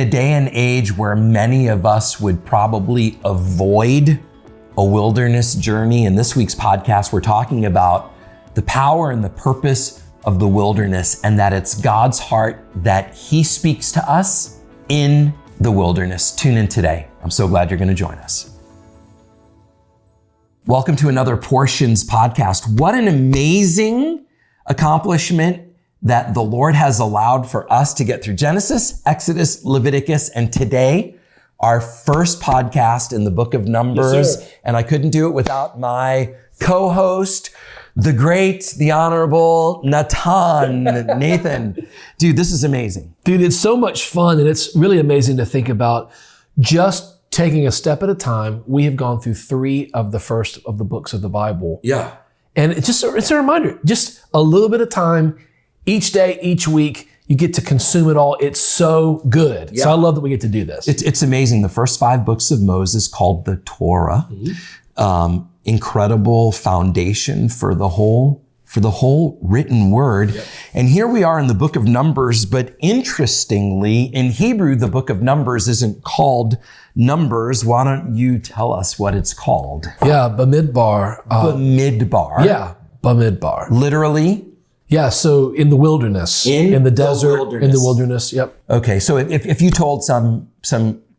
a day and age where many of us would probably avoid a wilderness journey, in this week's podcast, we're talking about the power and the purpose of the wilderness, and that it's God's heart that He speaks to us in the wilderness. Tune in today. I'm so glad you're going to join us. Welcome to another Portions podcast. What an amazing accomplishment that the Lord has allowed for us to get through Genesis, Exodus, Leviticus, and today, our first podcast in the book of Numbers. Yes, and I couldn't do it without my co-host, the great, the honorable Nathan. Dude, this is amazing. Dude, it's so much fun, and it's really amazing to think about just taking a step at a time. We have gone through 3 of the first of the books of the Bible. Yeah. And it's a reminder, just a little bit of time, each day, each week, you get to consume it all. It's so good. Yeah. So I love that we get to do this. It's amazing. The first 5 books of Moses, called the Torah, incredible foundation for the whole written word. Yep. And here we are in the book of Numbers, but interestingly, in Hebrew, the book of Numbers isn't called Numbers. Why don't you tell us what it's called? Yeah, Bamidbar. Bamidbar. Yeah, Bamidbar. Literally? Yeah, so in the wilderness. In the desert. Wilderness. In the wilderness, yep. Okay, so if you told some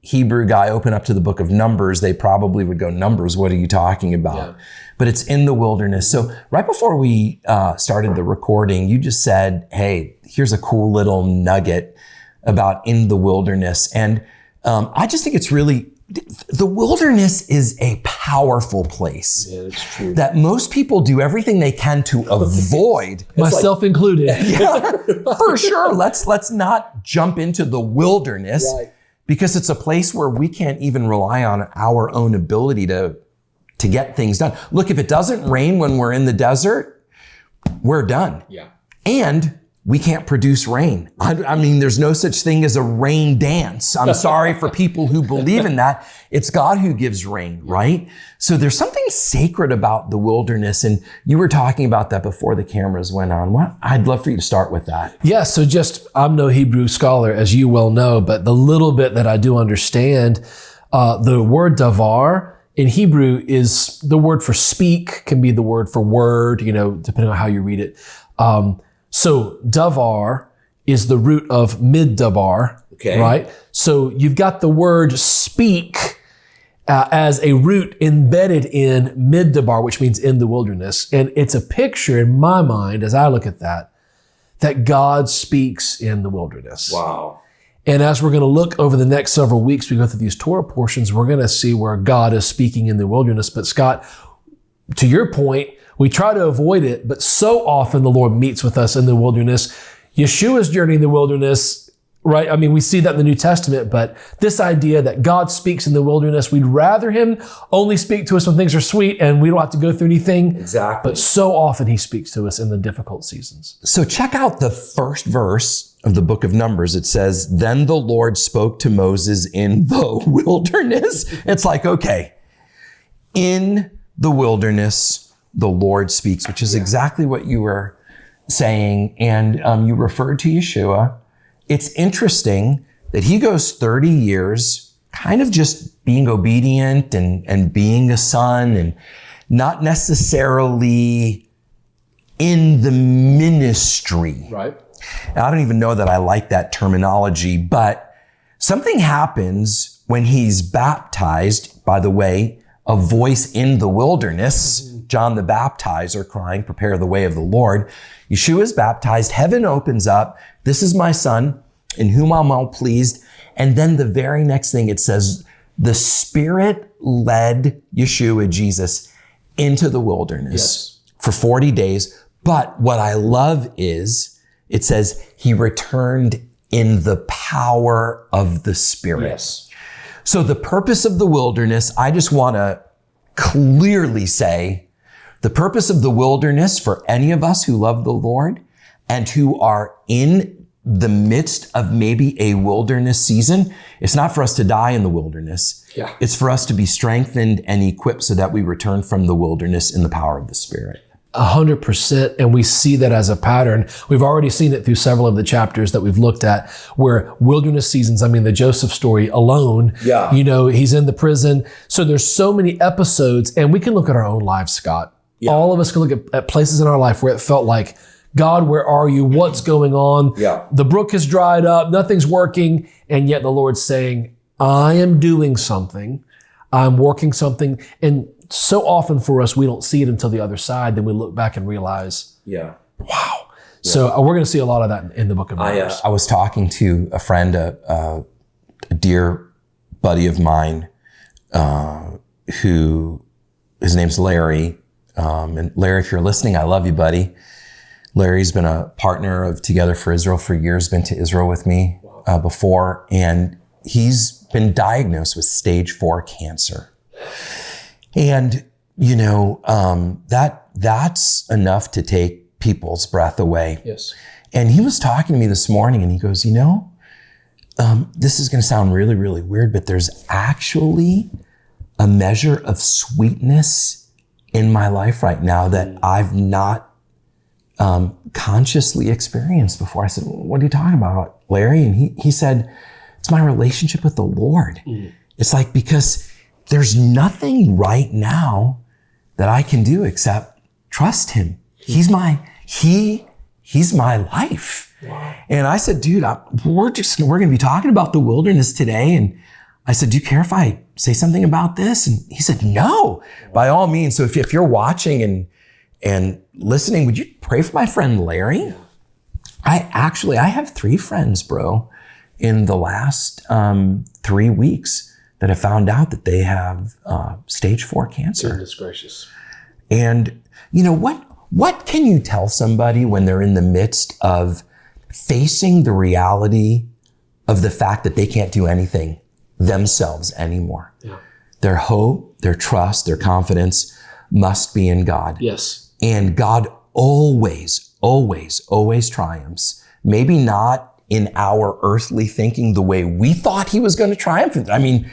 Hebrew guy, open up to the book of Numbers, they probably would go, Numbers, what are you talking about? Yeah. But it's in the wilderness. So right before we started the recording, you just said, hey, here's a cool little nugget about in the wilderness. And I just think it's really, the wilderness is a powerful place. Yeah, that's true. That most people do everything they can to avoid. Myself included. Yeah, for sure. Let's not jump into the wilderness. Right. Because it's a place where we can't even rely on our own ability to get things done. Look, if it doesn't rain when we're in the desert, we're done. Yeah. And we can't produce rain. I mean, there's no such thing as a rain dance. I'm sorry for people who believe in that. It's God who gives rain, right? So there's something sacred about the wilderness. And you were talking about that before the cameras went on. Well, I'd love for you to start with that. Yeah, so I'm no Hebrew scholar, as you well know, but the little bit that I do understand, the word davar in Hebrew is the word for speak, can be the word for word, depending on how you read it. So davar is the root of middabar, okay, right? So you've got the word speak as a root embedded in middabar, which means in the wilderness. And it's a picture in my mind, as I look at that God speaks in the wilderness. Wow. And as we're going to look over the next several weeks, we go through these Torah portions, we're going to see where God is speaking in the wilderness. But Scott, to your point, we try to avoid it, but so often the Lord meets with us in the wilderness. Yeshua's journey in the wilderness, right? I mean, we see that in the New Testament, but this idea that God speaks in the wilderness, we'd rather Him only speak to us when things are sweet and we don't have to go through anything. Exactly. But so often He speaks to us in the difficult seasons. So check out the first verse of the book of Numbers. It says, then the Lord spoke to Moses in the wilderness. It's like, okay, in the wilderness, the Lord speaks, which is exactly what you were saying. And you referred to Yeshua. It's interesting that He goes 30 years kind of just being obedient and being a son and not necessarily in the ministry. Right. I don't even know that I like that terminology, but something happens when He's baptized. By the way, a voice in the wilderness, John the Baptizer crying, prepare the way of the Lord. Yeshua is baptized. Heaven opens up. This is my son in whom I'm well pleased. And then the very next thing it says, the Spirit led Yeshua, Jesus, into the wilderness for 40 days. But what I love is it says He returned in the power of the Spirit. Yes. So the purpose of the wilderness, I just want to clearly say, the purpose of the wilderness for any of us who love the Lord and who are in the midst of maybe a wilderness season, it's not for us to die in the wilderness. It's for us to be strengthened and equipped so that we return from the wilderness in the power of the Spirit. 100%. And we see that as a pattern. We've already seen it through several of the chapters that we've looked at where wilderness seasons, I mean, the Joseph story alone, he's in the prison. So there's so many episodes, and we can look at our own lives, Scott. Yeah. All of us can look at places in our life where it felt like, God, where are you? What's going on? Yeah. The brook has dried up. Nothing's working. And yet the Lord's saying, I am doing something. I'm working something. And so often for us, we don't see it until the other side. Then we look back and realize, wow. Yeah. So we're going to see a lot of that in the book of Numbers. I was talking to a friend, a dear buddy of mine, who his name's Larry. And Larry, if you're listening, I love you, buddy. Larry's been a partner of Together for Israel for years, been to Israel with me before, and he's been diagnosed with stage 4 cancer. And, that's enough to take people's breath away. Yes. And he was talking to me this morning and he goes, this is going to sound really, really weird, but there's actually a measure of sweetness in my life right now that I've not consciously experienced before. I said, what are you talking about, Larry? And he said, it's my relationship with the Lord. It's like, because there's nothing right now that I can do except trust him. He's my life. Wow. And I said, dude, we're going to be talking about the wilderness today. And I said, do you care if I say something about this? And he said, no, by all means. So if you're watching and listening, would you pray for my friend Larry? Yeah. I have 3 friends, bro, in the last 3 weeks that have found out that they have stage 4 cancer. Goodness gracious. And what can you tell somebody when they're in the midst of facing the reality of the fact that they can't do anything themselves anymore? Yeah. Their hope, their trust, their confidence must be in God. Yes. And God always, always, always triumphs. Maybe not in our earthly thinking the way we thought he was going to triumph. I mean,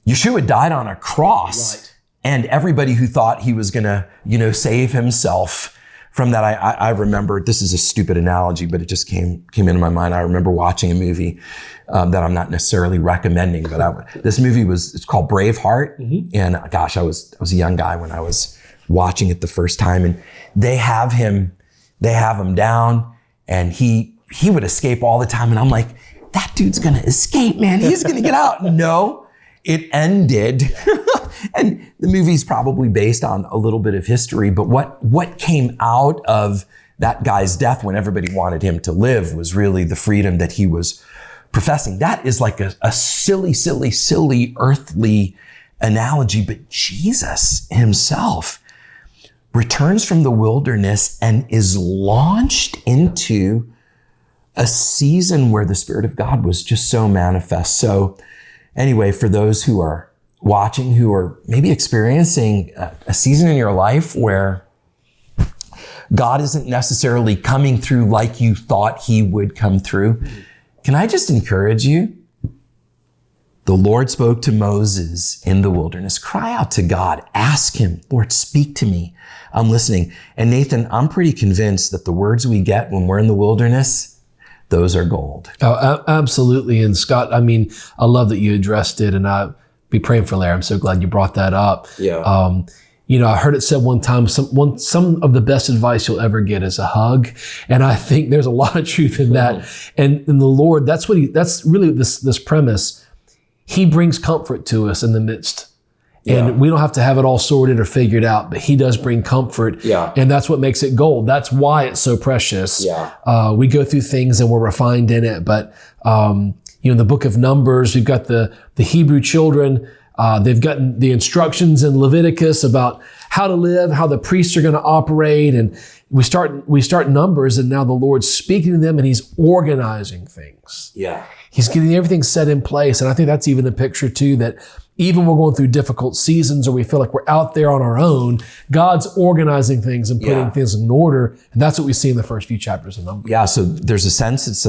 Yeshua died on a cross, right. And everybody who thought he was going to, save himself from that, I remember, this is a stupid analogy, but it just came into my mind. I remember watching a movie that I'm not necessarily recommending, but this movie it's called Braveheart. Mm-hmm. And gosh, I was a young guy when I was watching it the first time, and they have him down, and he would escape all the time. And I'm like, that dude's going to escape, man. He's going to get out. No, it ended. And the movie's probably based on a little bit of history, but what came out of that guy's death when everybody wanted him to live was really the freedom that he was professing. That is like a silly, silly, silly earthly analogy, but Jesus himself returns from the wilderness and is launched into a season where the Spirit of God was just so manifest. So anyway, for those who are watching, who are maybe experiencing a season in your life where God isn't necessarily coming through like you thought he would come through, can I just encourage you? The Lord spoke to Moses in the wilderness. Cry out to God. Ask him, Lord, speak to me. I'm listening. And Nathan, I'm pretty convinced that the words we get when we're in the wilderness, those are gold. Oh, absolutely. And Scott, I mean, I love that you addressed it, and I'll be praying for Larry. I'm so glad you brought that up. Yeah. I heard it said one time, some of the best advice you'll ever get is a hug. And I think there's a lot of truth in that. And the Lord, that's really this premise. He brings comfort to us in the midst. And we don't have to have it all sorted or figured out, but he does bring comfort. Yeah. And that's what makes it gold. That's why it's so precious. Yeah. We go through things and we're refined in it. But, in the book of Numbers, we've got the Hebrew children. They've gotten the instructions in Leviticus about how to live, how the priests are going to operate. And we start Numbers, and now the Lord's speaking to them and he's organizing things. Yeah. He's getting everything set in place. And I think that's even a picture too, that even when we're going through difficult seasons or we feel like we're out there on our own, God's organizing things and putting things in order. And that's what we see in the first few chapters of Numbers. Yeah. So there's a census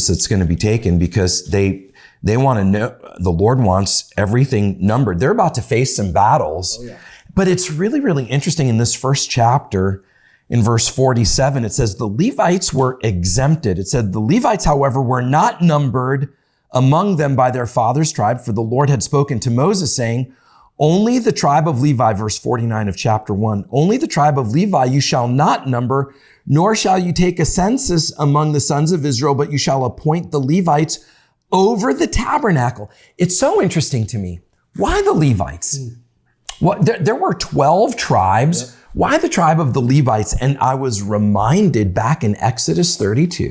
that's going to be taken because they want to know, the Lord wants everything numbered. They're about to face some battles. Oh, yeah. But it's really, really interesting in this first chapter, in verse 47, it says the Levites were exempted. It said the Levites, however, were not numbered among them by their father's tribe, for the Lord had spoken to Moses saying, only the tribe of Levi, verse 49 of chapter 1, only the tribe of Levi you shall not number, nor shall you take a census among the sons of Israel, but you shall appoint the Levites over the tabernacle. It's so interesting to me. Why the Levites? Well, there were 12 tribes. Yep. Why the tribe of the Levites? And I was reminded back in Exodus 32,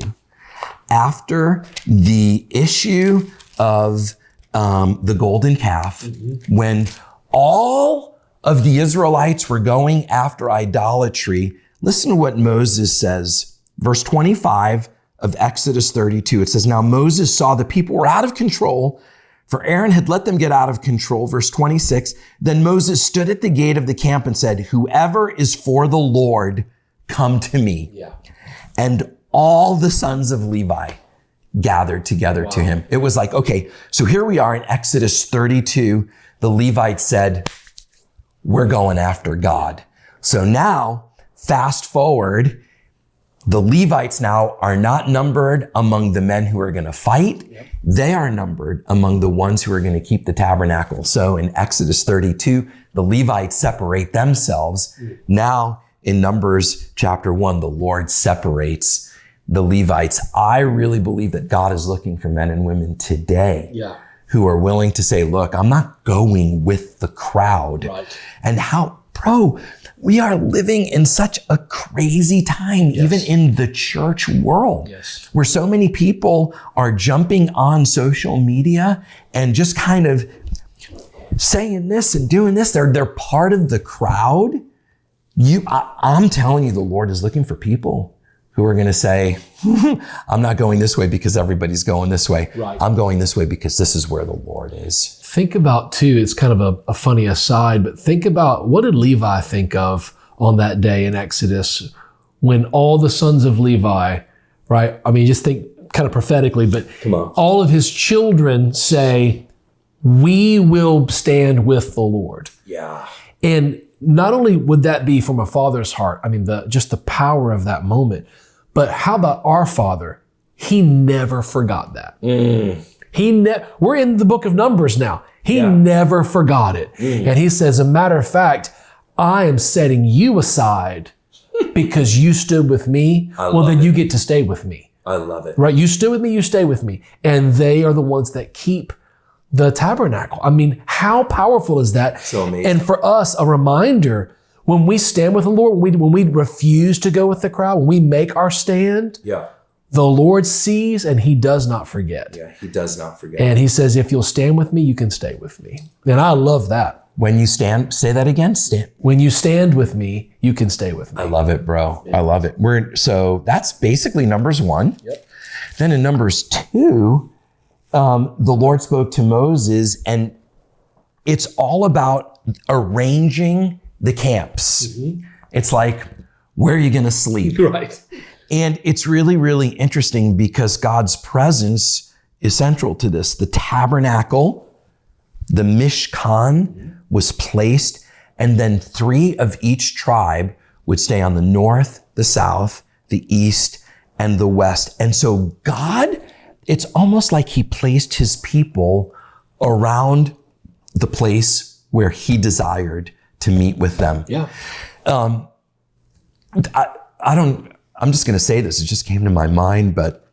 after the issue of the golden calf, when all of the Israelites were going after idolatry, listen to what Moses says. Verse 25 of Exodus 32, it says, now Moses saw the people were out of control, for Aaron had let them get out of control. Verse 26, then Moses stood at the gate of the camp and said, whoever is for the Lord, come to me. Yeah. And all the sons of Levi gathered together to him. It was like, okay, so here we are in Exodus 32. The Levites said, we're going after God. So now, fast forward, the Levites now are not numbered among the men who are going to fight. Yep. They are numbered among the ones who are going to keep the tabernacle. So in Exodus 32, the Levites separate themselves. Now in Numbers chapter 1, the Lord separates the Levites. I really believe that God is looking for men and women today who are willing to say, look, I'm not going with the crowd. Right. And we are living in such a crazy time, even in the church world, where so many people are jumping on social media and just kind of saying this and doing this. They're part of the crowd. I'm telling you, the Lord is looking for people who are going to say, I'm not going this way because everybody's going this way. Right. I'm going this way because this is where the Lord is. Think about, too, it's kind of a funny aside, but think about, what did Levi think of on that day in Exodus when all the sons of Levi, right? I mean, just think kind of prophetically, but all of his children say, we will stand with the Lord. Yeah. And not only would that be from a father's heart, I mean, just the power of that moment, but how about our Father? He never forgot that. We're in the book of Numbers now. He never forgot it. And he says, as a matter of fact, I am setting you aside because you stood with me. Then you get to stay with me. I love it. Right? You stood with me, you stay with me. And they are the ones that keep the tabernacle. I mean, how powerful is that? So amazing. And for us, a reminder, when we stand with the Lord, when we refuse to go with the crowd, when we make our stand, the Lord sees and he does not forget. Yeah, he does not forget. And he says, if you'll stand with me, you can stay with me. And I love that. When you stand, say that again. Stand. When you stand with me, you can stay with me. I love it, bro. Yeah. I love it. So that's basically Numbers 1. Yep. Then in Numbers 2, the Lord spoke to Moses, and it's all about arranging the camps. It's like, where are you going to sleep? Right. And it's really, really interesting because God's presence is central to this. The tabernacle, the Mishkan, was placed, and then 3 of each tribe would stay on the north, the south, the east, and the west. And so God, it's almost like he placed his people around the place where he desired to meet with them. Yeah. I'm just going to say this. It just came to my mind, but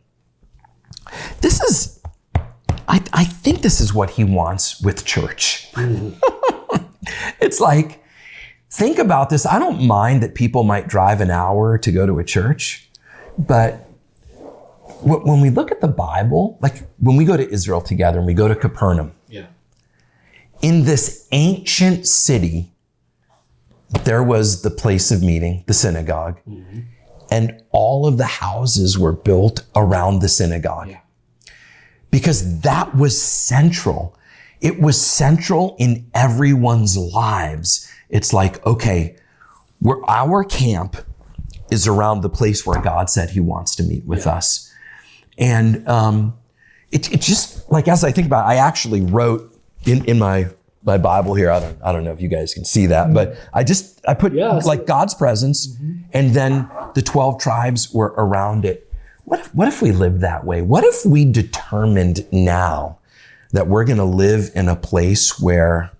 I think this is what he wants with church. It's like, think about this. I don't mind that people might drive an hour to go to a church, but when we look at the Bible, like when we go to Israel together and we go to Capernaum, in this ancient city, there was the place of meeting, the synagogue, and all of the houses were built around the synagogue because that was central. It was central in everyone's lives. It's like, okay, our camp is around the place where God said he wants to meet with us. And it just, like, as I think about it, I actually wrote in my my Bible here. I don't know if you guys can see that, but I put like God's presence, and then the 12 tribes were around it. What if we lived that way? What if we determined now that we're going to live in a place where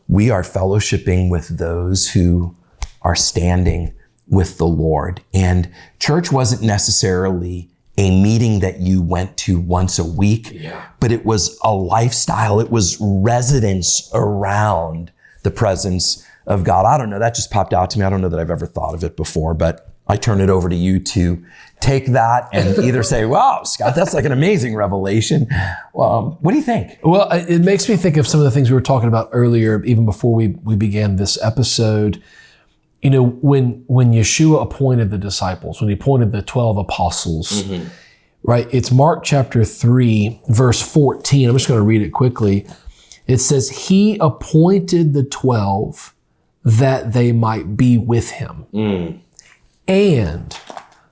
we are fellowshipping with those who are standing with the Lord? And church wasn't necessarily a meeting that you went to once a week, but it was a lifestyle. It was residence around the presence of God. I don't know. That just popped out to me. I don't know that I've ever thought of it before, but I turn it over to you to take that and either say, wow, Scott, that's like an amazing revelation. What do you think? Well, it makes me think of some of the things we were talking about earlier, even before we began this episode. You know, when Yeshua appointed the disciples, when he appointed the 12 apostles, right? It's Mark chapter 3, verse 14. I'm just going to read it quickly. It says, he appointed the 12 that they might be with him and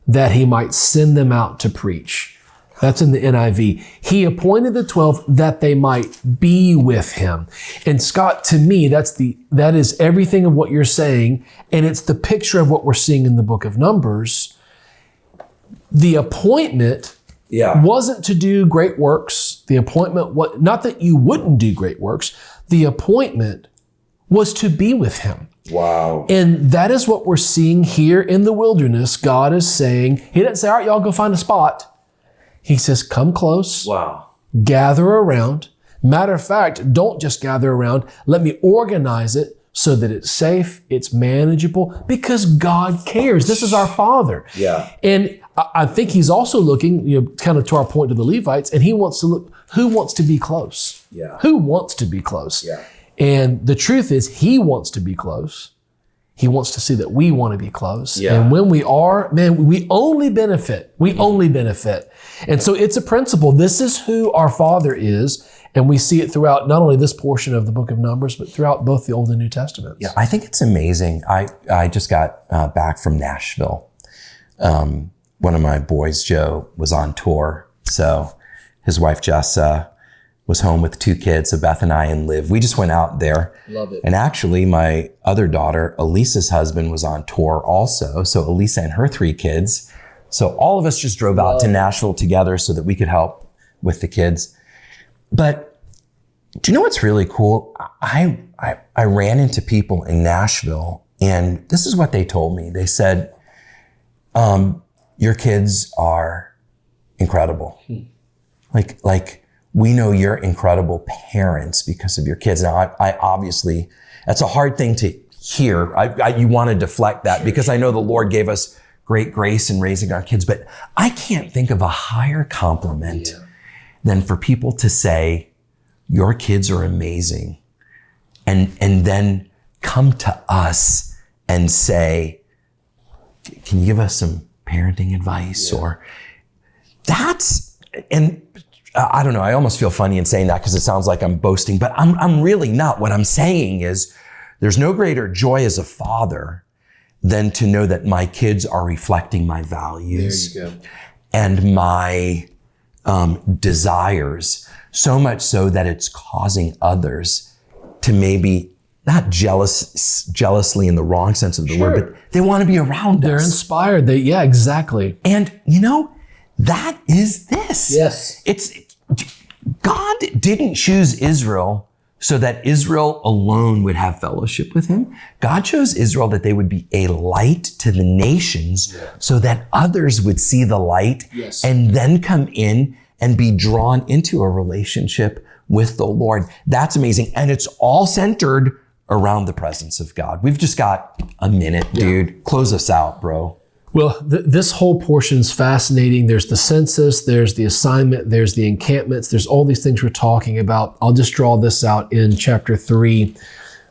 that he might send them out to preach. That's in the NIV. He appointed the 12 that they might be with him. And Scott, to me, that is everything of what you're saying. And it's the picture of what we're seeing in the book of Numbers. The appointment wasn't to do great works. The appointment, not that you wouldn't do great works. The appointment was to be with him. Wow. And that is what we're seeing here in the wilderness. God is saying, he didn't say, all right, y'all go find a spot. He says, come close. Wow. Gather around. Matter of fact, don't just gather around. Let me organize it so that it's safe, it's manageable, because God cares. This is our Father. Yeah. And I think he's also looking, kind of to our point to the Levites, and he wants to look, who wants to be close? Yeah. Who wants to be close? Yeah. And the truth is, he wants to be close. He wants to see that we want to be close. Yeah. And when we are, man, we only benefit. We only benefit. And so it's a principle. This is who our Father is. And we see it throughout not only this portion of the book of Numbers, but throughout both the Old and New Testaments. Yeah, I think it's amazing. I just got back from Nashville. One of my boys, Joe, was on tour. So his wife, Jess, was home with 2 kids, so Beth and I and Liv. We just went out there. Love it. And actually, my other daughter, Elisa's husband, was on tour also. So Elisa and her 3 kids. So all of us just drove out to Nashville together so that we could help with the kids. But do you know what's really cool? I ran into people in Nashville, and this is what they told me. They said, your kids are incredible. Like, we know you're incredible parents because of your kids. Now, I obviously, that's a hard thing to hear. You want to deflect that because I know the Lord gave us great grace in raising our kids, but I can't think of a higher compliment than for people to say, your kids are amazing. And then come to us and say, can you give us some parenting advice? Or and I don't know. I almost feel funny in saying that because it sounds like I'm boasting, but I'm really not. What I'm saying is there's no greater joy as a father than to know that my kids are reflecting my values and my desires, so much so that it's causing others to maybe not jealously in the wrong sense of the word, but they want to be around us. They're inspired. Exactly. And that is this. Yes. God didn't choose Israel so that Israel alone would have fellowship with him. God chose Israel that they would be a light to the nations so that others would see the light and then come in and be drawn into a relationship with the Lord. That's amazing. And it's all centered around the presence of God. We've just got a minute, dude. Close us out, bro. Well, this whole portion's fascinating. There's the census, there's the assignment, there's the encampments, there's all these things we're talking about. I'll just draw this out in chapter 3,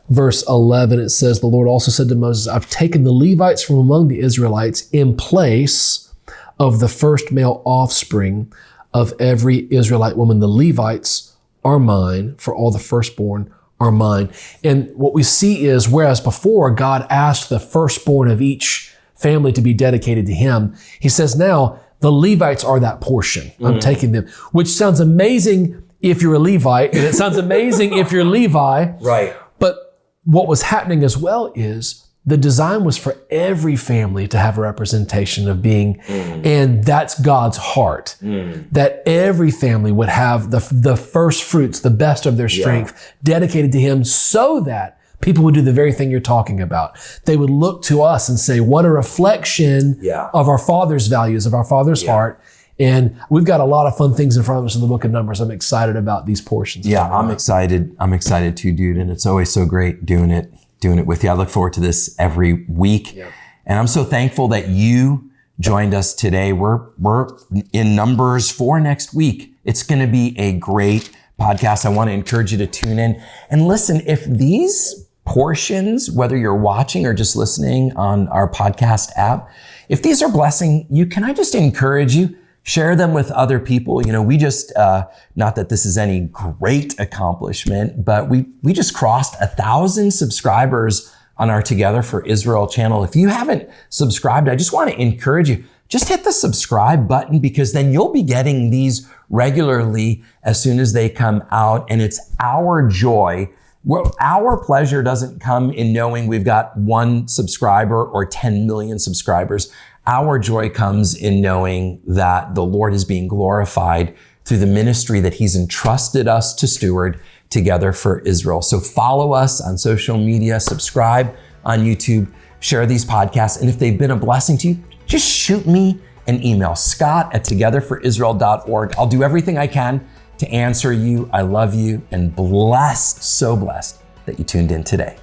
verse 11. It says, the Lord also said to Moses, I've taken the Levites from among the Israelites in place of the first male offspring of every Israelite woman. The Levites are mine, for all the firstborn are mine. And what we see is, whereas before God asked the firstborn of each family to be dedicated to him, he says now the Levites are that portion. I'm taking them, which sounds amazing if you're a Levite, and it sounds amazing if you're Levi. Right. But what was happening as well is the design was for every family to have a representation of being, and that's God's heart, that every family would have the first fruits, the best of their strength dedicated to Him, so that people would do the very thing you're talking about. They would look to us and say, what a reflection of our Father's values, of our Father's heart. And we've got a lot of fun things in front of us in the book of Numbers. I'm excited about these portions. Yeah, I'm excited. I'm excited too, dude. And it's always so great doing it with you. I look forward to this every week. Yep. And I'm so thankful that you joined us today. We're in Numbers 4 next week. It's going to be a great podcast. I want to encourage you to tune in and listen. If these portions, whether you're watching or just listening on our podcast app, if these are blessing you, can I just encourage you? Share them with other people. You know, we just, not that this is any great accomplishment, but we just crossed 1,000 subscribers on our Together for Israel channel. If you haven't subscribed, I just want to encourage you, just hit the subscribe button, because then you'll be getting these regularly as soon as they come out. And it's our joy. Well, our pleasure doesn't come in knowing we've got 1 subscriber or 10 million subscribers. Our joy comes in knowing that the Lord is being glorified through the ministry that He's entrusted us to steward Together for Israel. So follow us on social media, subscribe on YouTube, share these podcasts. And if they've been a blessing to you, just shoot me an email, scott@togetherforisrael.org. I'll do everything I can to answer you. I love you, and blessed, so blessed that you tuned in today.